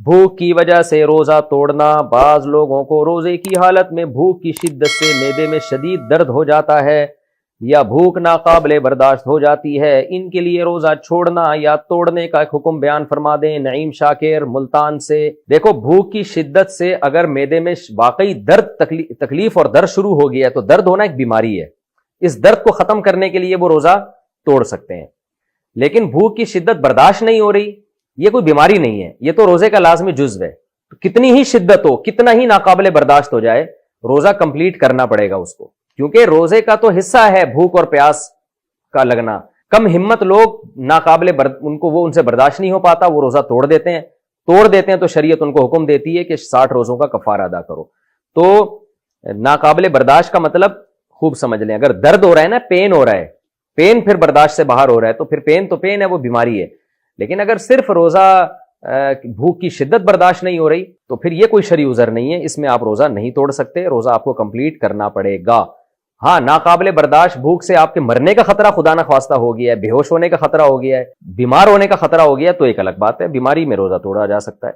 بھوک کی وجہ سے روزہ توڑنا، بعض لوگوں کو روزے کی حالت میں بھوک کی شدت سے معدے میں شدید درد ہو جاتا ہے یا بھوک ناقابل برداشت ہو جاتی ہے، ان کے لیے روزہ چھوڑنا یا توڑنے کا ایک حکم بیان فرما دیں نعیم شاکر ملتان سے۔ دیکھو بھوک کی شدت سے اگر معدے میں واقعی درد تکلیف اور درد شروع ہو گیا ہے تو درد ہونا ایک بیماری ہے، اس درد کو ختم کرنے کے لیے وہ روزہ توڑ سکتے ہیں۔ لیکن بھوک کی شدت برداشت نہیں ہو رہی، یہ کوئی بیماری نہیں ہے، یہ تو روزے کا لازمی جزو ہے، تو کتنی ہی شدت ہو، کتنا ہی ناقابل برداشت ہو جائے، روزہ کمپلیٹ کرنا پڑے گا اس کو، کیونکہ روزے کا تو حصہ ہے بھوک اور پیاس کا لگنا۔ کم ہمت لوگ ان سے برداشت نہیں ہو پاتا، وہ روزہ توڑ دیتے ہیں تو شریعت ان کو حکم دیتی ہے کہ 60 روزوں کا کفارہ ادا کرو۔ تو ناقابل برداشت کا مطلب خوب سمجھ لیں، اگر درد ہو رہا ہے نا، پین ہو رہا ہے، پین پھر برداشت سے باہر ہو رہا ہے تو پھر پین تو پین ہے، وہ بیماری ہے۔ لیکن اگر صرف روزہ بھوک کی شدت برداشت نہیں ہو رہی تو پھر یہ کوئی شرعی عذر نہیں ہے، اس میں آپ روزہ نہیں توڑ سکتے، روزہ آپ کو کمپلیٹ کرنا پڑے گا۔ ہاں، ناقابل برداشت بھوک سے آپ کے مرنے کا خطرہ خدا نہ خواستہ ہو گیا ہے، بے ہوش ہونے کا خطرہ ہو گیا ہے، بیمار ہونے کا خطرہ ہو گیا ہے تو ایک الگ بات ہے، بیماری میں روزہ توڑا جا سکتا ہے۔